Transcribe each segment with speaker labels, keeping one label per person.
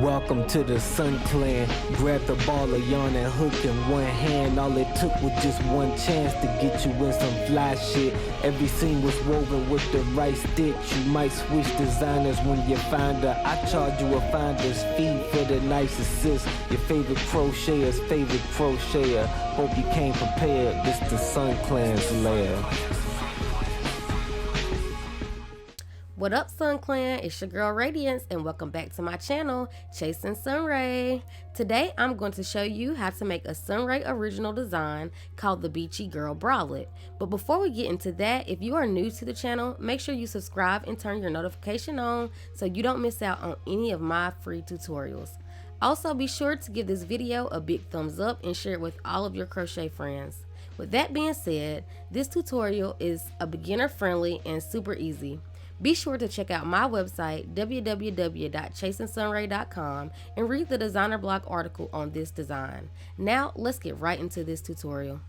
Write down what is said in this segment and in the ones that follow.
Speaker 1: Welcome to the Sun Clan. Grab the ball of yarn and hook in one hand. All it took was just one chance to get you in some fly shit. Every seam was woven with the right stitch. You might switch designers when you find her. I charge you a finder's fee for the nice assist. Your favorite crocheter's favorite crocheter. Hope you came prepared. This the Sun Clan's lair.
Speaker 2: What up, Sun Clan? It's your girl Radiance and welcome back to my channel, Chasing SunRaee. Today I'm going to show you how to make a SunRaee original design called the Beachy Girl Bralette. But before we get into that, if you are new to the channel, make sure you subscribe and turn your notification on so you don't miss out on any of my free tutorials. Also, be sure to give this video a big thumbs up and share it with all of your crochet friends. With that being said, this tutorial is a beginner friendly and super easy. Be sure to check out my website, www.chasingsunrae.com, and read the designer blog article on this design. Now, let's get right into this tutorial.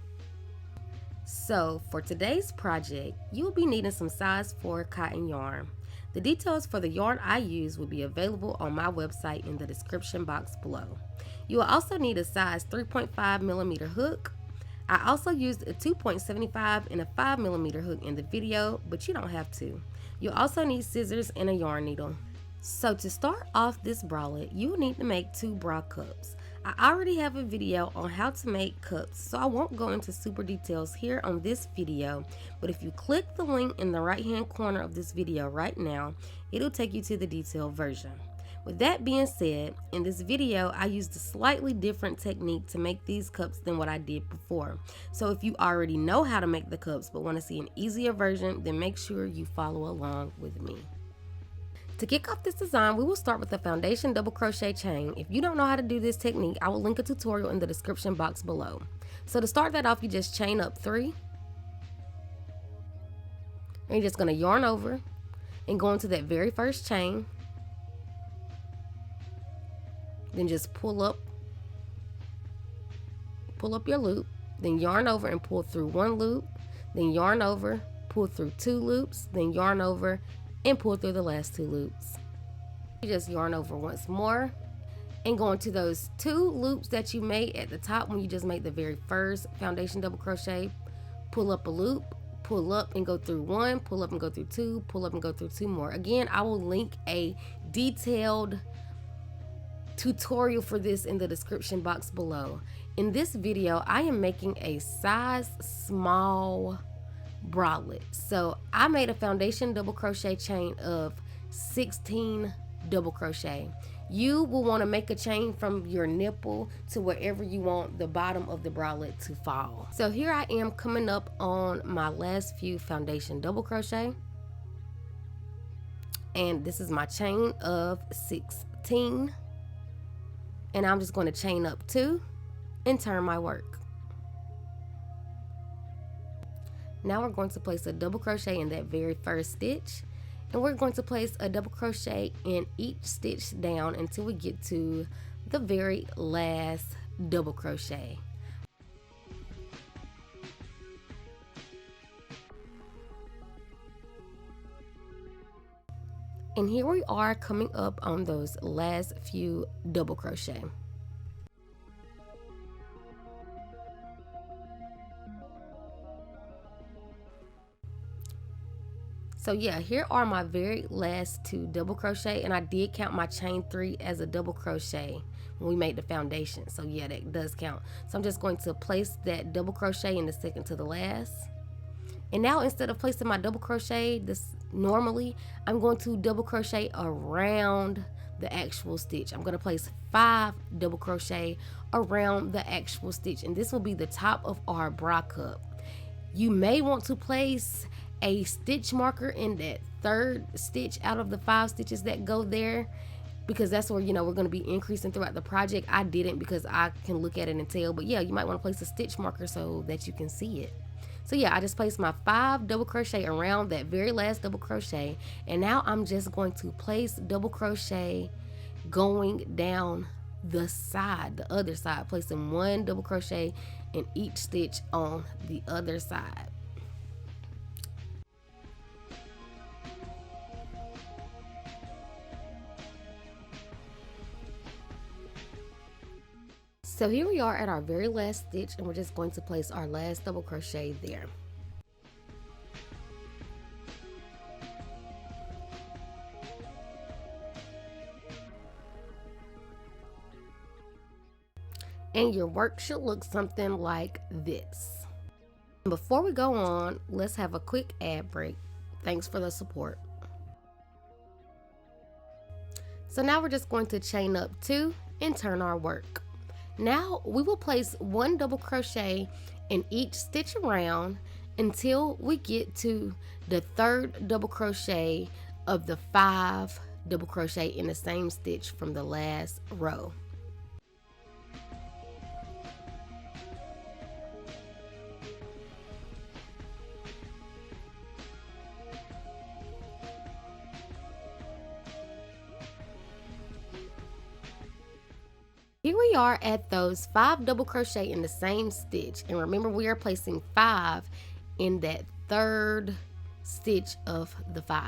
Speaker 2: So, for today's project, you'll be needing some size 4 cotton yarn. The details for the yarn I use will be available on my website in the description box below. You will also need a size 3.5mm hook. I also used a 2.75 and a 5mm hook in the video, but you don't have to. You'll also need scissors and a yarn needle. So to start off this bralette, you will need to make 2 bra cups. I already have a video on how to make cups, so I won't go into super details here on this video, but if you click the link in the right hand corner of this video right now, it'll take you to the detailed version. With that being said, in this video, I used a slightly different technique to make these cups than what I did before. So if you already know how to make the cups but want to see an easier version, then make sure you follow along with me. To kick off this design, we will start with the foundation double crochet chain. If you don't know how to do this technique, I will link a tutorial in the description box below. So to start that off, you just chain up 3. And you're just going to yarn over and go into that very first chain. Then just pull up your loop, then yarn over and pull through 1 loop, then yarn over, pull through 2 loops, then yarn over and pull through the last 2 loops. You just yarn over once more and go into those 2 loops that you made at the top when you just made the very first foundation double crochet. Pull up a loop, pull up and go through 1, pull up and go through 2, pull up and go through 2 more. Again, I will link a detailed tutorial for this in the description box below. In this video, I am making a size small bralette. So I made a foundation double crochet chain of 16 double crochet. You will want to make a chain from your nipple to wherever you want the bottom of the bralette to fall. So here I am coming up on my last few foundation double crochet, and this is my chain of 16. And I'm just going to chain up 2 and turn my work. Now we're going to place a double crochet in that very first stitch, and we're going to place a double crochet in each stitch down until we get to the very last double crochet. And here we are coming up on those last few double crochet. So yeah, here are my very last 2 double crochet, and I did count my chain 3 as a double crochet when we made the foundation. So yeah, that does count. So I'm just going to place that double crochet in the second to the last. And now instead of placing my double crochet normally, I'm going to double crochet around the actual stitch. I'm going to place 5 double crochet around the actual stitch, and this will be the top of our bra cup. You may want to place a stitch marker in that 3rd stitch out of the 5 stitches that go there, because that's where, you know, we're going to be increasing throughout the project. I didn't because I can look at it and tell, but yeah, you might want to place a stitch marker so that you can see it. So yeah, I just placed my 5 double crochet around that very last double crochet, and now I'm just going to place double crochet going down the side, the other side, placing 1 double crochet in each stitch on the other side. So here we are at our very last stitch, and we're just going to place our last double crochet there. And your work should look something like this. Before we go on, let's have a quick ad break. Thanks for the support. So now we're just going to chain up 2 and turn our work. Now we will place 1 double crochet in each stitch around until we get to the 3rd double crochet of the 5 double crochet in the same stitch from the last row. Here we are at those 5 double crochet in the same stitch, and remember we are placing 5 in that 3rd stitch of the 5.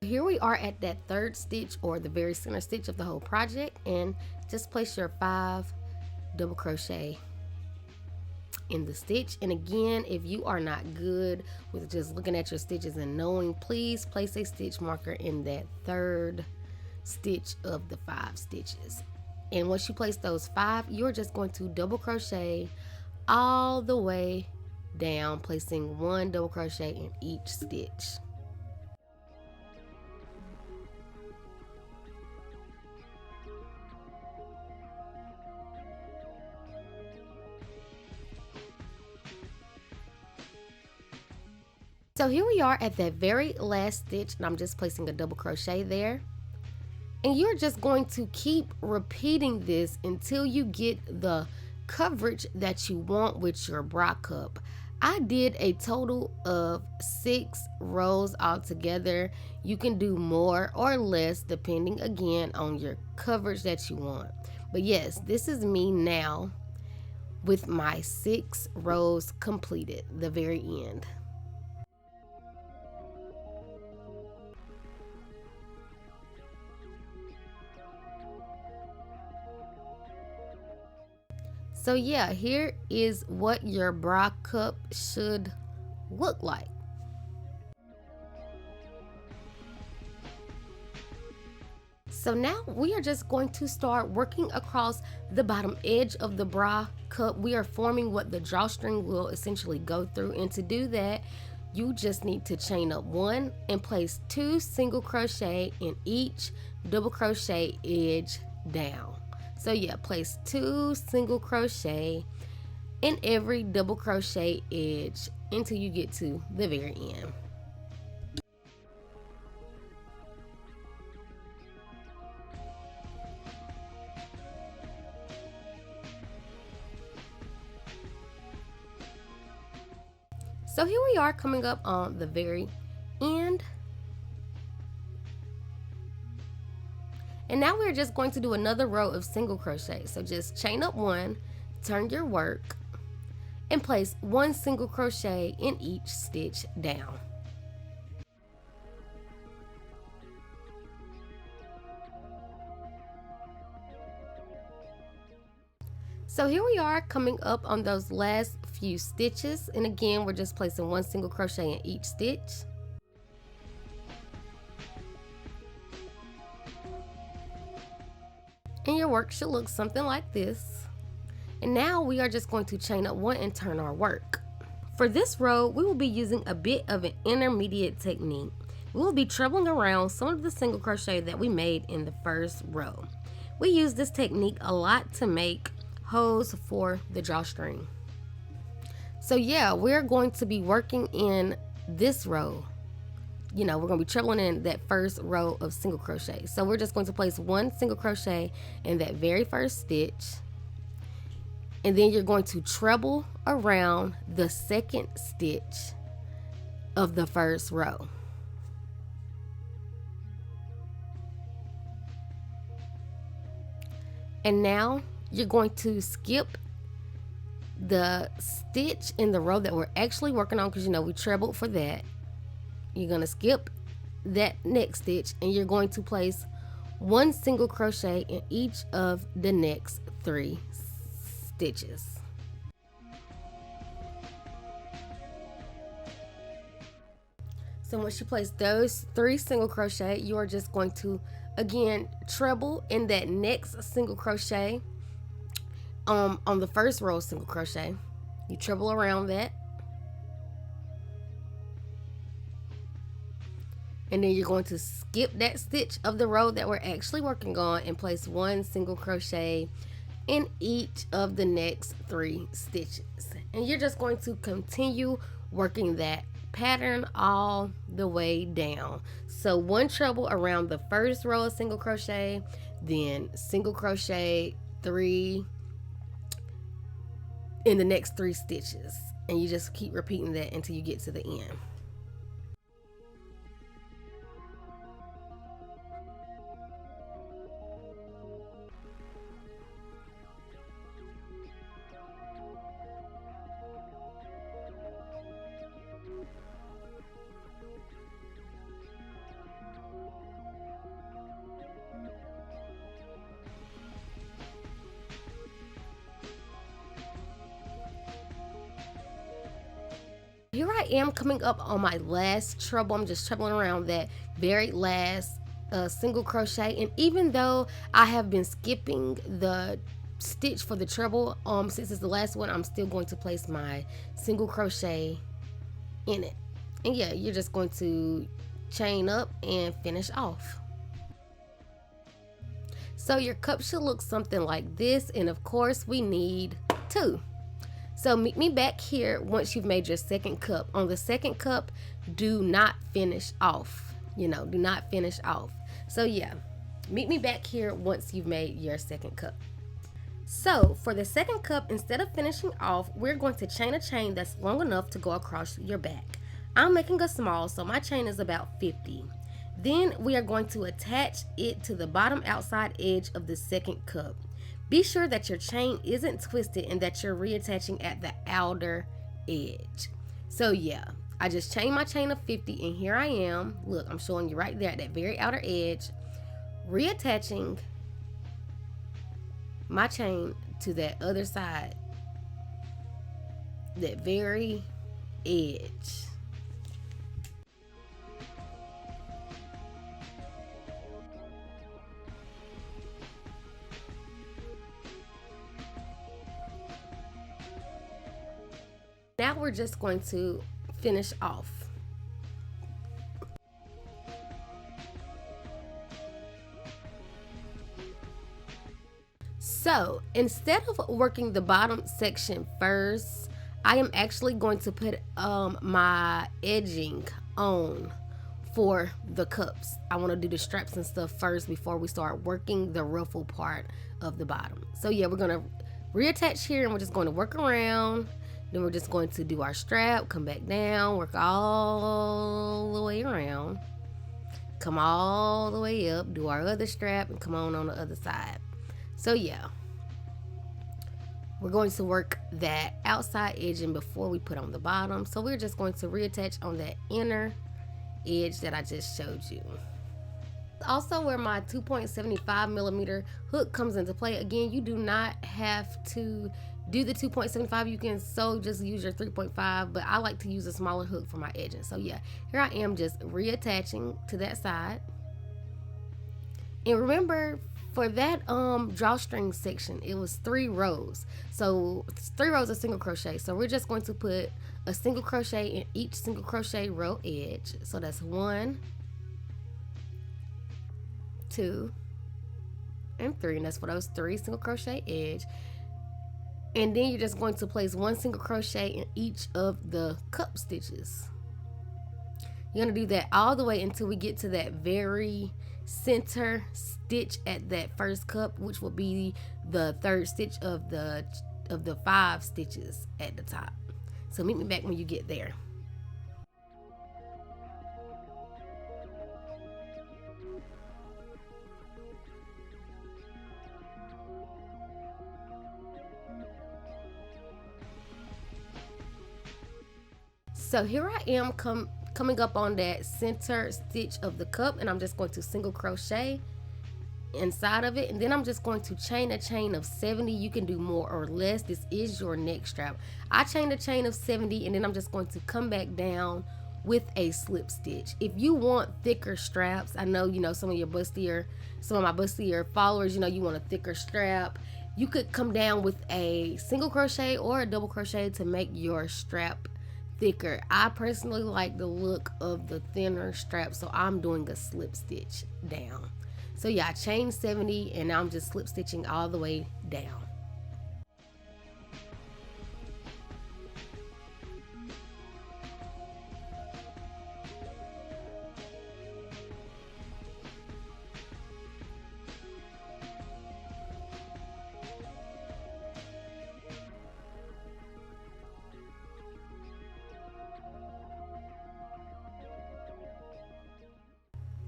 Speaker 2: Here we are at that 3rd stitch, or the very center stitch of the whole project, and just place your 5 double crochet in the stitch. And again, if you are not good with just looking at your stitches and knowing, please place a stitch marker in that 3rd stitch of the 5 stitches. And once you place those 5, you're just going to double crochet all the way down, placing 1 double crochet in each stitch. So here we are at that very last stitch, and I'm just placing a double crochet there. And you're just going to keep repeating this until you get the coverage that you want with your bra cup. I did a total of 6 rows altogether. You can do more or less depending again on your coverage that you want. But yes, this is me now with my 6 rows completed, the very end. So yeah, here is what your bra cup should look like. So now we are just going to start working across the bottom edge of the bra cup. We are forming what the drawstring will essentially go through, and to do that, you just need to chain up 1 and place 2 single crochet in each double crochet edge down. So yeah, place 2 single crochet in every double crochet edge until you get to the very end. So here we are coming up on the very end. And now we're just going to do another row of single crochet. So just chain up 1, turn your work, and place 1 single crochet in each stitch down. So here we are coming up on those last few stitches, and again we're just placing 1 single crochet in each stitch. And your work should look something like this. And now we are just going to chain up 1 and turn our work. For this row, we will be using a bit of an intermediate technique. We will be trebling around some of the single crochet that we made in the first row. We use this technique a lot to make hose for the drawstring. So yeah, we're going to be working in this row. You know, we're going to be trebling in that first row of single crochet. So we're just going to place 1 single crochet in that very first stitch, and then you're going to treble around the 2nd stitch of the first row. And now you're going to skip the stitch in the row that we're actually working on, because you know we trebled for that. you're going to skip that next stitch and you're going to place 1 single crochet in each of the next 3 stitches. So once you place those 3 single crochet, you are just going to again treble in that next single crochet on the first row of single crochet. You treble around that, and then you're going to skip that stitch of the row that we're actually working on and place 1 single crochet in each of the next 3 stitches. And you're just going to continue working that pattern all the way down. So 1 treble around the first row of single crochet, then single crochet 3 in the next 3 stitches, and you just keep repeating that until you get to the end. Here I am coming up on my last treble. I'm just trebling around that very last single crochet, and even though I have been skipping the stitch for the treble, since it's the last one, I'm still going to place my single crochet in it. And yeah, you're just going to chain up and finish off. So your cup should look something like this, and of course we need 2. So meet me back here once you've made your second cup. On the second cup, do not finish off. Do not finish off. So yeah, meet me back here once you've made your second cup. So for the second cup, instead of finishing off, we're going to chain a chain that's long enough to go across your back. I'm making a small, so my chain is about 50. Then we are going to attach it to the bottom outside edge of the second cup. Be sure that your chain isn't twisted and that you're reattaching at the outer edge. So yeah, I just chained my chain of 50, and here I am. Look, I'm showing you right there at that very outer edge, reattaching my chain to that other side, that very edge. Now we're just going to finish off. So instead of working the bottom section first, I am actually going to put my edging on for the cups. I want to do the straps and stuff first before we start working the ruffle part of the bottom. So yeah, we're going to reattach here, and we're just going to work around. Then we're just going to do our strap, come back down, work all the way around, come all the way up, do our other strap, and come on the other side. So yeah, we're going to work that outside edging before we put on the bottom. So we're just going to reattach on that inner edge that I just showed you. Also, where my 2.75 millimeter hook comes into play, again, you do not have to do the 2.75. You can just use your 3.5, but I like to use a smaller hook for my edging. So yeah, here I am just reattaching to that side. And remember, for that drawstring section, it was 3 rows. So 3 rows of single crochet. So we're just going to put a single crochet in each single crochet row edge. So that's 1, 2, and 3, and that's for those 3 single crochet edge. And then you're just going to place 1 single crochet in each of the cup stitches. You're going to do that all the way until we get to that very center stitch at that first cup, which will be the 3rd stitch of the 5 stitches at the top. So meet me back when you get there. So here I am coming up on that center stitch of the cup, and I'm just going to single crochet inside of it, and then I'm just going to chain a chain of 70. You can do more or less. This is your neck strap. I chained a chain of 70, and then I'm just going to come back down with a slip stitch. If you want thicker straps, I know, you know, some of my bustier followers, you know, you want a thicker strap, you could come down with a single crochet or a double crochet to make your strap thicker. I personally like the look of the thinner strap, so I'm doing a slip stitch down. So yeah, I chained 70, and now I'm just slip stitching all the way down.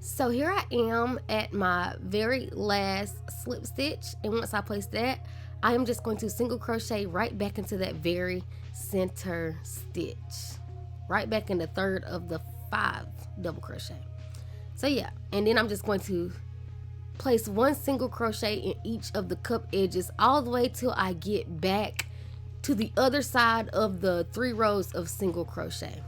Speaker 2: So here I am at my very last slip stitch, and once I place that, I am just going to single crochet right back into that very center stitch, right back in the third of the 5 double crochet. So yeah, and then I'm just going to place 1 single crochet in each of the cup edges all the way till I get back to the other side of the 3 rows of single crochet.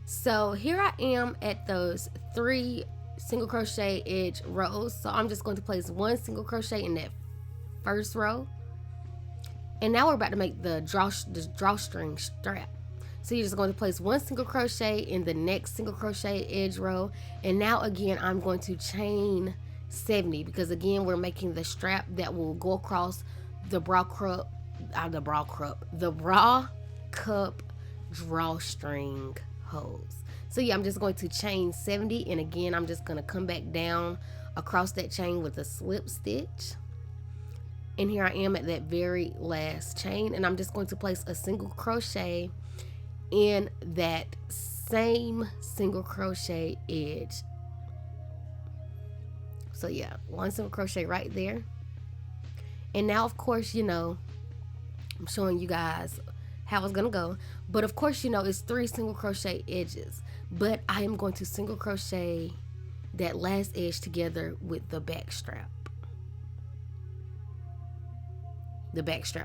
Speaker 2: So here I am at those 3 single crochet edge rows. So I'm just going to place 1 single crochet in that first row. And now we're about to make the drawstring strap. So you're just going to place 1 single crochet in the next single crochet edge row. And now again, I'm going to chain 70, because again, we're making the strap that will go across the bra cup drawstring hose. So yeah, I'm just going to chain 70, and again, I'm just going to come back down across that chain with a slip stitch. And here I am at that very last chain, and I'm just going to place a single crochet in that same single crochet edge. So yeah, 1 single crochet right there. And now, of course, you know, I'm showing you guys how it's gonna go, but of course, you know, it's 3 single crochet edges, but I am going to single crochet that last edge together with the back strap,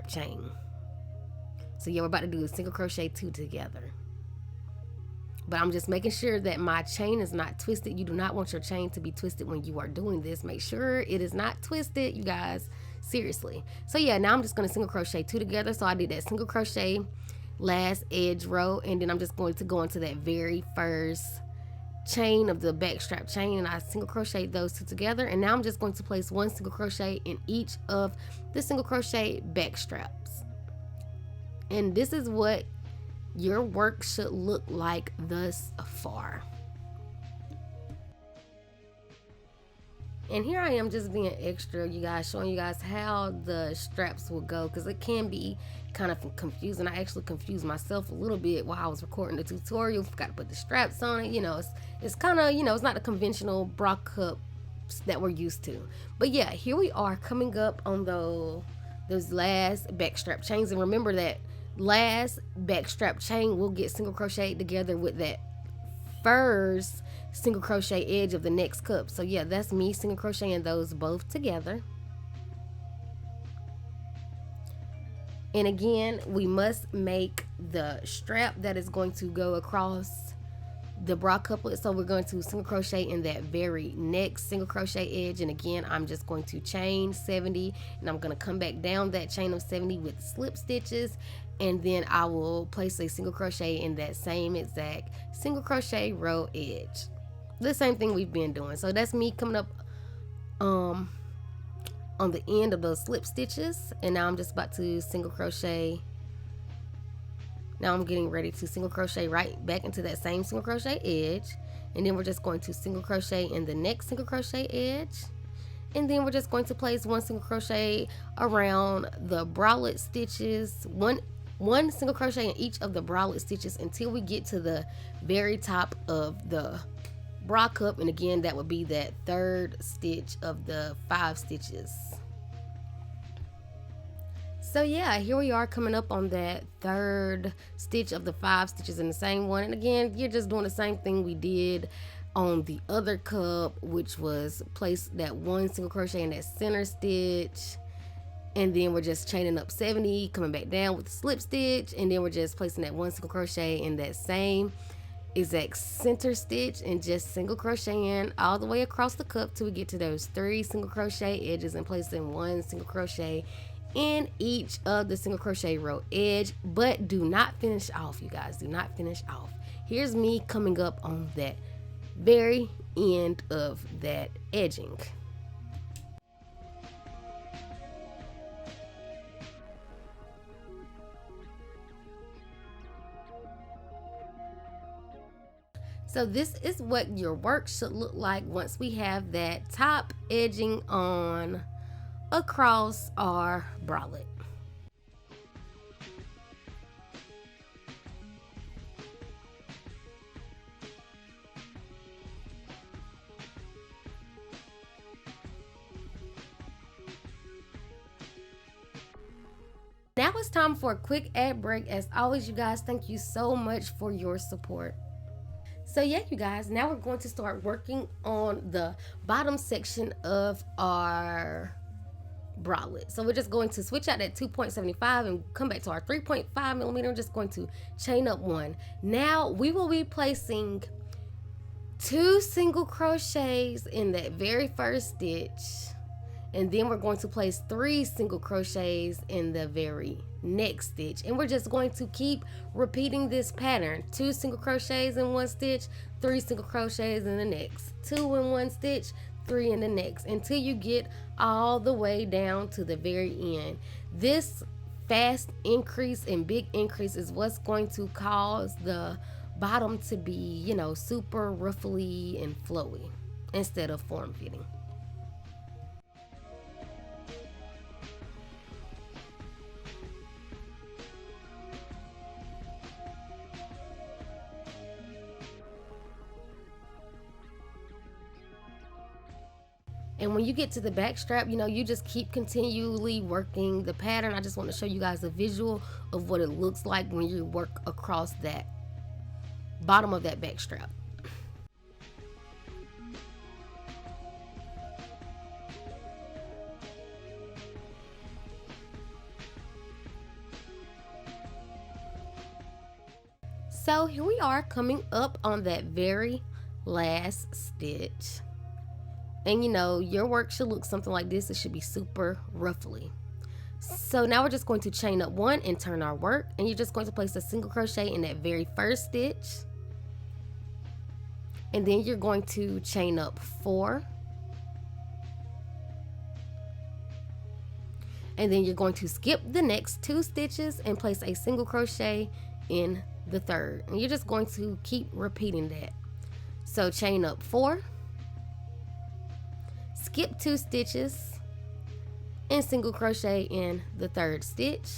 Speaker 2: chain. So yeah, we're about to do a single crochet 2 together, but I'm just making sure that my chain is not twisted. You do not want your chain to be twisted when you are doing this. Make sure it is not twisted, you guys. Seriously. So yeah, now I'm just going to single crochet 2 together. So I did that single crochet last edge row, and then I'm just going to go into that very first chain of the back strap chain, and I single crochet those 2 together. And now I'm just going to place 1 single crochet in each of the single crochet back straps. And this is what your work should look like thus far. And here I am just being extra, you guys, showing you guys how the straps will go, because it can be kind of confusing. I actually confused myself a little bit while I was recording the tutorial. Forgot to put the straps on it. You know, it's kind of, you know, it's not the conventional bra cups that we're used to. But yeah, here we are coming up on those last back strap chains. And remember that last back strap chain will get single crocheted together with that first single crochet edge of the next cup. So yeah, that's me single crocheting those both together. And again, we must make the strap that is going to go across the bra couplet. So we're going to single crochet in that very next single crochet edge, and again, I'm just going to chain 70, and I'm going to come back down that chain of 70 with slip stitches, and then I will place a single crochet in that same exact single crochet row edge. The same thing we've been doing. So that's me coming up on the end of those slip stitches, and now I'm just about to single crochet. Now I'm getting ready to single crochet right back into that same single crochet edge, and then we're just going to single crochet in the next single crochet edge, and then we're just going to place 1 single crochet around the bralette stitches, one 1 single crochet in each of the bralette stitches until we get to the very top of the bra cup, and again that would be that 3rd stitch of the 5 stitches. So yeah, here we are coming up on that 3rd stitch of the 5 stitches in the same one, and again you're just doing the same thing we did on the other cup, which was place that 1 single crochet in that center stitch, and then we're just chaining up 70, coming back down with the slip stitch, and then we're just placing that 1 single crochet in that same exact center stitch and just single crocheting all the way across the cup till we get to those 3 single crochet edges, and placing 1 single crochet in each of the single crochet row edge. But do not finish off, you guys, do not finish off. Here's me coming up on that very end of that edging. So this is what your work should look like once we have that top edging on across our bralette. Now it's time for a quick ad break. As always, you guys, thank you so much for your support. So yeah, you guys, now we're going to start working on the bottom section of our bralette. So we're just going to switch out that 2.75 and come back to our 3.5 millimeter. I'm just going to chain up 1. Now we will be placing 2 single crochets in that very first stitch, and then we're going to place 3 single crochets in the very next stitch, and we're just going to keep repeating this pattern. 2 single crochets in 1 stitch, 3 single crochets in the next, 2 in 1 stitch, 3 in the next, until you get all the way down to the very end. This fast increase and big increase is what's going to cause the bottom to be, you know, super ruffly and flowy instead of form-fitting. And when you get to the back strap, you know, you just keep continually working the pattern. I just want to show you guys a visual of what it looks like when you work across that bottom of that back strap. So here we are coming up on that very last stitch. And you know, your work should look something like this. It should be super ruffly. So now we're just going to chain up 1 and turn our work, and you're just going to place a single crochet in that very first stitch, and then you're going to chain up 4, and then you're going to skip the next 2 stitches and place a single crochet in the 3rd, and you're just going to keep repeating that. So chain up 4, skip 2 stitches, and single crochet in the 3rd stitch,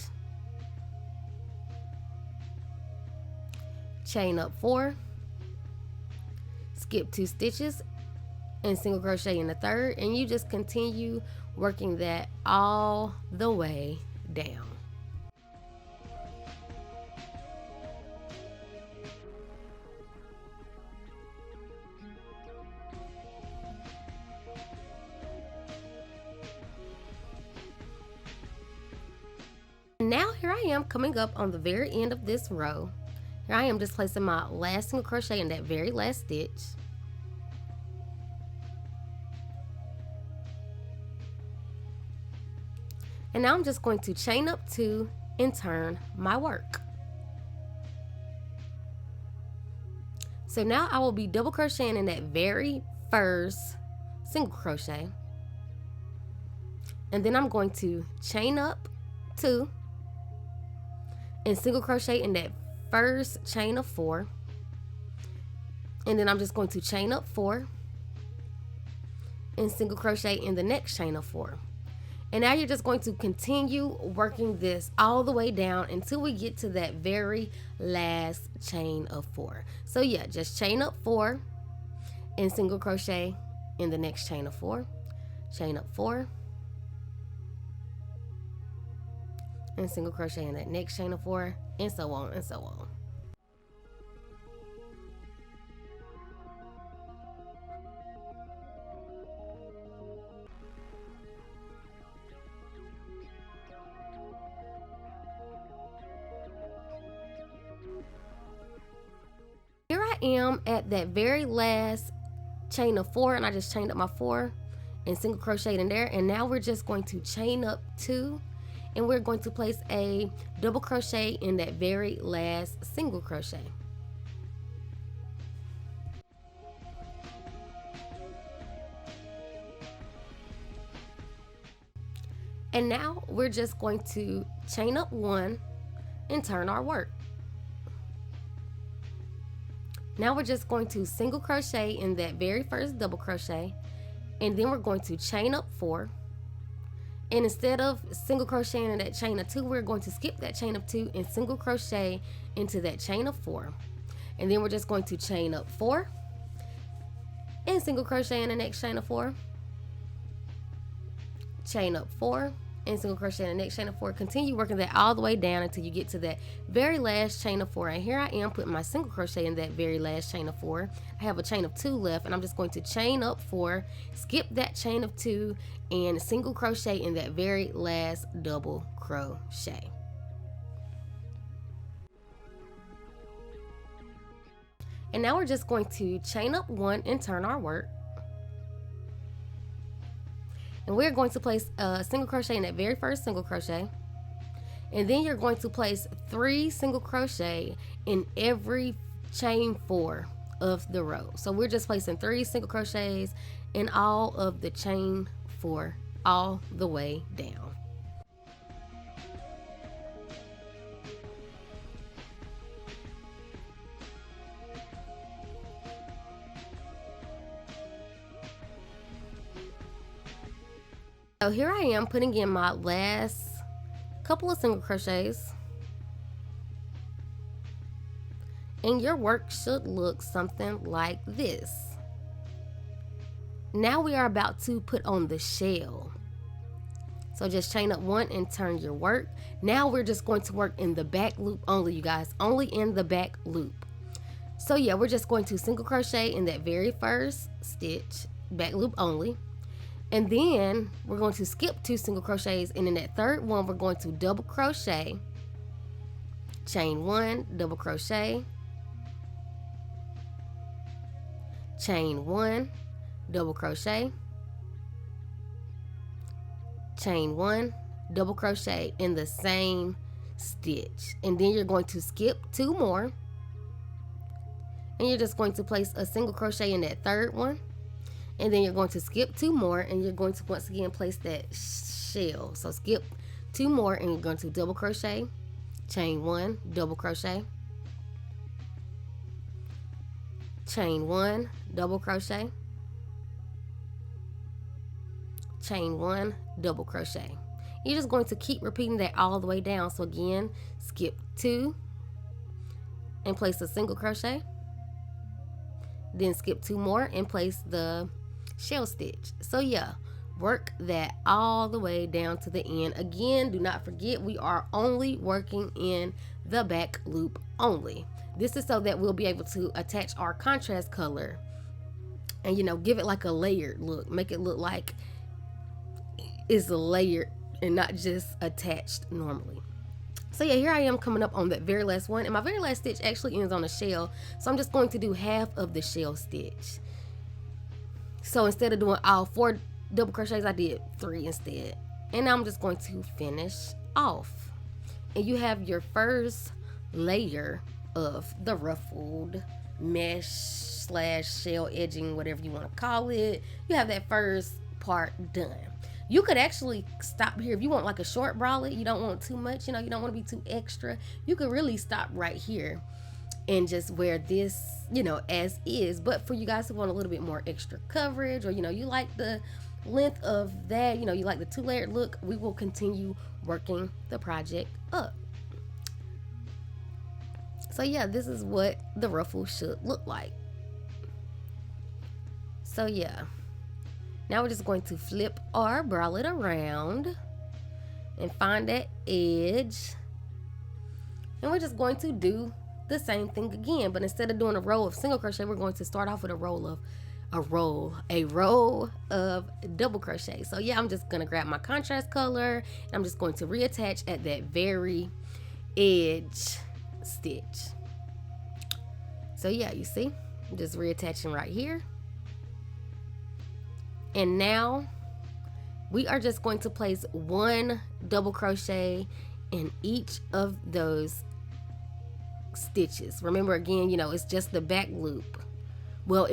Speaker 2: chain up 4, skip 2 stitches, and single crochet in the 3rd, and you just continue working that all the way down. Now here I am coming up on the very end of this row. Here I am just placing my last single crochet in that very last stitch. And now I'm just going to chain up 2 and turn my work. So now I will be double crocheting in that very first single crochet. And then I'm going to chain up 2 and single crochet in that first chain of 4, and then I'm just going to chain up 4 and single crochet in the next chain of 4, And now you're just going to continue working this all the way down until we get to that very last chain of 4. So yeah, just chain up 4 and single crochet in the next chain of 4, chain up 4, and single crochet in that next chain of 4, and so on and so on. Here I am at that very last chain of 4, and I just chained up my 4 and single crocheted in there. And now we're just going to chain up 2, and we're going to place a double crochet in that very last single crochet. And now we're just going to chain up 1 and turn our work. Now we're just going to single crochet in that very first double crochet, and then we're going to chain up 4. And instead of single crocheting in that chain of 2, we're going to skip that chain of 2 and single crochet into that chain of 4. And then we're just going to chain up 4 and single crochet in the next chain of 4. Chain up 4 and single crochet in the next chain of 4. Continue working that all the way down until you get to that very last chain of 4. And here I am putting my single crochet in that very last chain of 4. I have a chain of 2 left, and I'm just going to chain up 4, skip that chain of 2, and single crochet in that very last double crochet. And now we're just going to chain up 1 and turn our work. And we're going to place a single crochet in that very first single crochet. And then you're going to place 3 single crochet in every chain 4 of the row. So we're just placing 3 single crochets in all of the chain 4 all the way down. So here I am putting in my last couple of single crochets, and your work should look something like this. Now we are about to put on the shell. So just chain up 1 and turn your work. Now we're just going to work in the back loop only, you guys, only in the back loop. So yeah, we're just going to single crochet in that very first stitch, back loop only. And then we're going to skip 2 single crochets, and in that third one we're going to double crochet, chain 1, double crochet, chain 1, double crochet, chain 1, double crochet in the same stitch. And then you're going to skip 2 more, and you're just going to place a single crochet in that third one. And then you're going to skip 2 more, and you're going to once again place that shell. So skip 2 more, and you're going to double crochet, chain 1, double crochet, chain 1, double crochet, chain 1, double crochet. You're just going to keep repeating that all the way down. So again, skip 2 and place a single crochet, then skip 2 more and place the shell stitch. So yeah, work that all the way down to the end. Again, do not forget, we are only working in the back loop only. This is so that we'll be able to attach our contrast color and, you know, give it like a layered look, make it look like it's a layered and not just attached normally. So yeah, here I am coming up on that very last one, and my very last stitch actually ends on a shell, so I'm just going to do half of the shell stitch. So instead of doing all 4 double crochets, I did 3 instead. And now I'm just going to finish off, and you have your first layer of the ruffled mesh / shell edging, whatever you want to call it. You have that first part done. You could actually stop here if you want like a short bralette. You don't want too much, you know, you don't want to be too extra. You could really stop right here and just wear this, you know, as is. But for you guys who want a little bit more extra coverage, or, you know, you like the length of that, you know, you like the 2-layered look, we will continue working the project up. So yeah, this is what the ruffle should look like. So yeah, now we're just going to flip our bralette around and find that edge, and we're just going to do the same thing again, but instead of doing a row of single crochet, we're going to start off with a row of double crochet. So yeah, I'm just gonna grab my contrast color and I'm just going to reattach at that very edge stitch. So yeah, you see, I'm just reattaching right here. And now we are just going to place 1 double crochet in each of those stitches. Remember, again, you know, it's just the back loop. Well,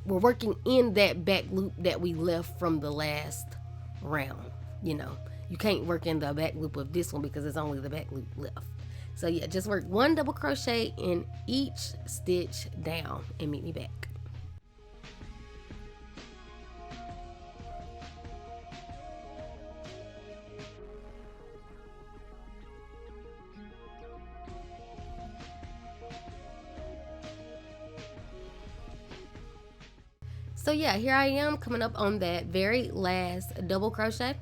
Speaker 2: we're working in that back loop that we left from the last round. You know, you can't work in the back loop of this one because it's only the back loop left. So yeah, just work 1 double crochet in each stitch down and meet me back. So yeah, here I am coming up on that very last double crochet.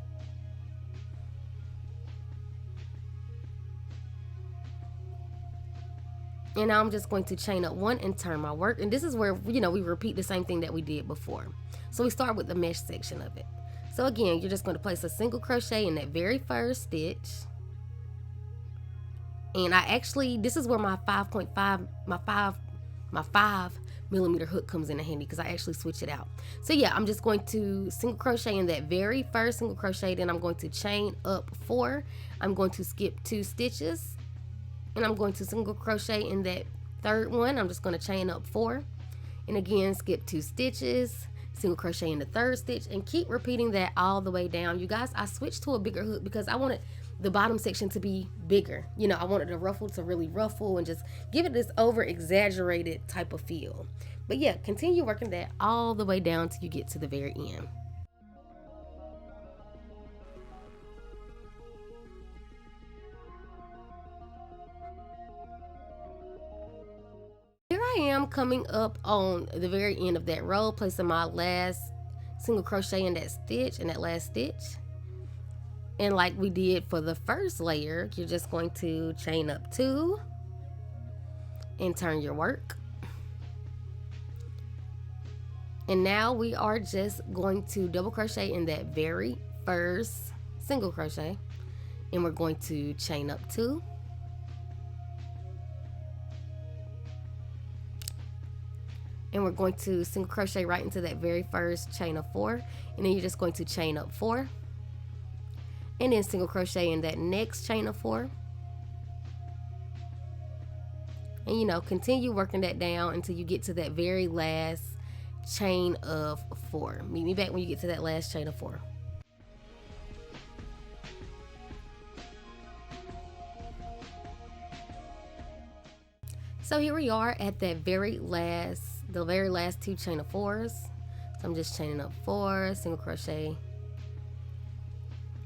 Speaker 2: And now I'm just going to chain up 1 and turn my work. And this is where, you know, we repeat the same thing that we did before. So we start with the mesh section of it. So again, you're just going to place a single crochet in that very first stitch. And I actually, this is where my 5.5, my 5mm hook comes in handy because I actually switch it out. So yeah, I'm just going to single crochet in that very first single crochet, then I'm going to chain up 4. I'm going to skip 2 stitches, and I'm going to single crochet in that third one. I'm just going to chain up 4, and again skip 2 stitches, single crochet in the third stitch, and keep repeating that all the way down. You guys, I switched to a bigger hook because I wanted the bottom section to be bigger. You know, I wanted the ruffle to really ruffle and just give it this over exaggerated type of feel. But yeah, continue working that all the way down till you get to the very end. Here I am coming up on the very end of that row, placing my last single crochet in that stitch, in that last stitch. And like we did for the first layer, you're just going to chain up 2 and turn your work. And now we are just going to double crochet in that very first single crochet, and we're going to chain up 2. And we're going to single crochet right into that very first chain of 4, and then you're just going to chain up 4. And then single crochet in that next chain of 4, and you know, continue working that down until you get to that very last chain of 4. Meet me back when you get to that last chain of 4. So here we are at that very last, the very last 2 chain of 4s. So I'm just chaining up 4, single crochet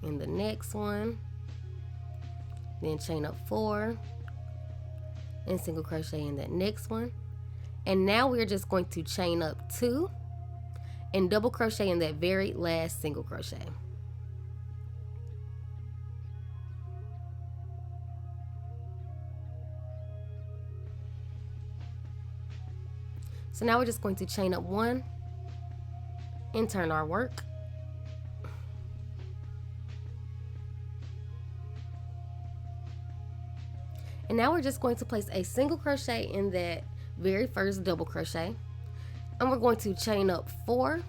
Speaker 2: in the next one, then chain up 4 and single crochet in that next one. And now we're just going to chain up 2 and double crochet in that very last single crochet. So now we're just going to chain up 1 and turn our work. And now we're just going to place a single crochet in that very first double crochet, and we're going to chain up 4,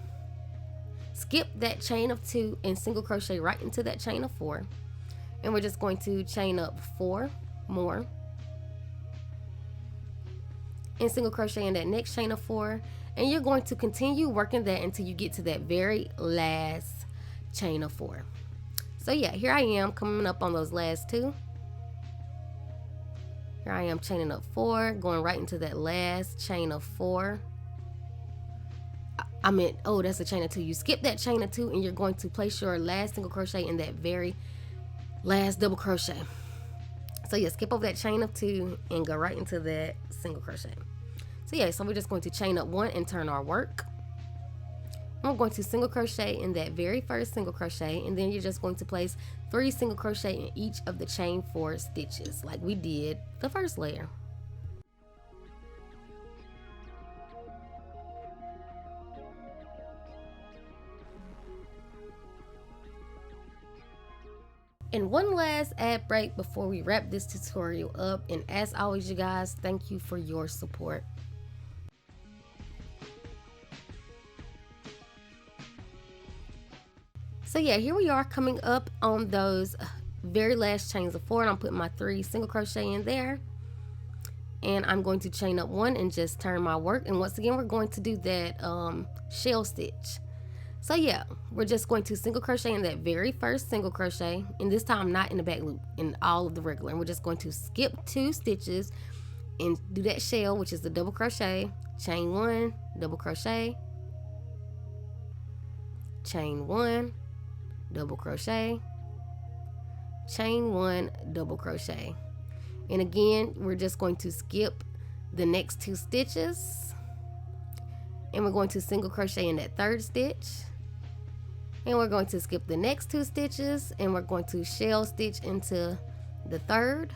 Speaker 2: skip that chain of 2 and single crochet right into that chain of 4, and we're just going to chain up 4 more and single crochet in that next chain of 4, and you're going to continue working that until you get to that very last chain of 4. So yeah, here I am coming up on those last 2. Here I am chaining up 4, going right into that last chain of 4. That's a chain of 2. You skip that chain of 2 and you're going to place your last single crochet in that very last double crochet. So yeah, skip over that chain of 2 and go right into that single crochet. So yeah, so we're just going to chain up 1 and turn our work. I'm going to single crochet in that very first single crochet, and then you're just going to place 3 single crochet in each of the chain 4 stitches like we did the first layer. And one last ad break before we wrap this tutorial up, and as always you guys, thank you for your support. So yeah, here we are coming up on those very last chains of 4, and I'm putting my 3 single crochet in there, and I'm going to chain up 1 and just turn my work. And once again, we're going to do that shell stitch. So yeah, we're just going to single crochet in that very first single crochet, and this time not in the back loop, in all of the regular. And we're just going to skip 2 stitches and do that shell, which is the double crochet, chain 1, double crochet, chain 1, double crochet, chain 1, double crochet. And again, we're just going to skip the next 2 stitches, and we're going to single crochet in that 3rd stitch, and we're going to skip the next 2 stitches, and we're going to shell stitch into the 3rd,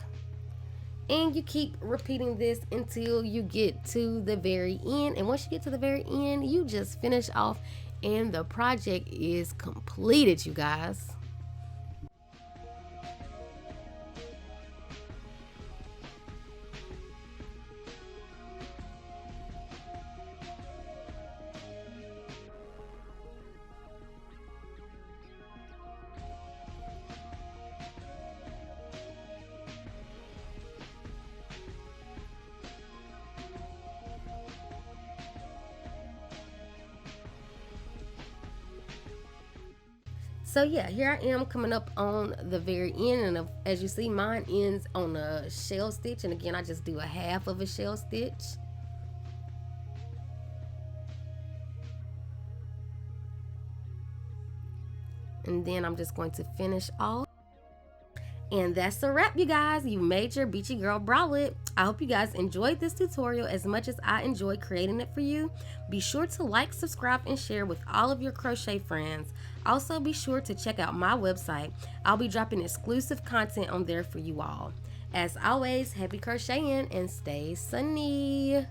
Speaker 2: and you keep repeating this until you get to the very end. And once you get to the very end, you just finish off and the project is completed, you guys. So yeah, here I am coming up on the very end, and as you see, mine ends on a shell stitch, and again I just do a half of a shell stitch. And then I'm just going to finish off. And that's a wrap, you guys. You made your Beachy Girl Bralette. I hope you guys enjoyed this tutorial as much as I enjoyed creating it for you. Be sure to like, subscribe, and share with all of your crochet friends. Also, be sure to check out my website. I'll be dropping exclusive content on there for you all. As always, happy crocheting and stay sunny.